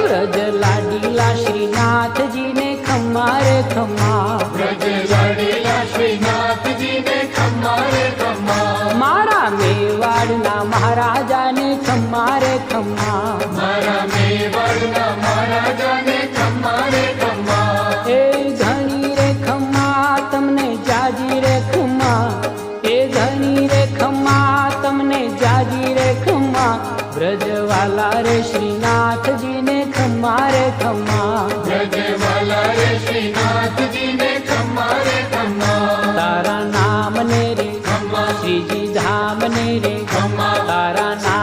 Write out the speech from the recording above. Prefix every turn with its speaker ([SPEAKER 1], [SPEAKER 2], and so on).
[SPEAKER 1] વ્રજ લાડીલા શ્રીનાથજી ને ખમ્મા રે ખમ્મા,
[SPEAKER 2] વ્રજ લાડીલા શ્રીનાથજી ને ખમ્મા રે ખમ્મા,
[SPEAKER 1] મારા મેવાડના મહારાજાને ખમ્મા રે ખમ્મા,
[SPEAKER 2] મારા મેવાડના મહારાજાને ખમ્મા રે ખમ્મા,
[SPEAKER 1] એ ધણી રે ખમ્મા તમને જાજી રે ખમ્મા, એ ધણી રે ખમ્મા તમને જાજી રે ખમ્મા, વ્રજવાલા રે શ્રીનાથજી ને ખમ્મા રે ખમ્મા,
[SPEAKER 2] વ્રજવાલા રે શ્રીનાથજી ને ખમ્મા રે ખમ્મા,
[SPEAKER 1] તારા નામ ને રે
[SPEAKER 2] ખમ્મા
[SPEAKER 1] શ્રીજી ધામ ને રે
[SPEAKER 2] ખમ્મા,
[SPEAKER 1] તારા નામ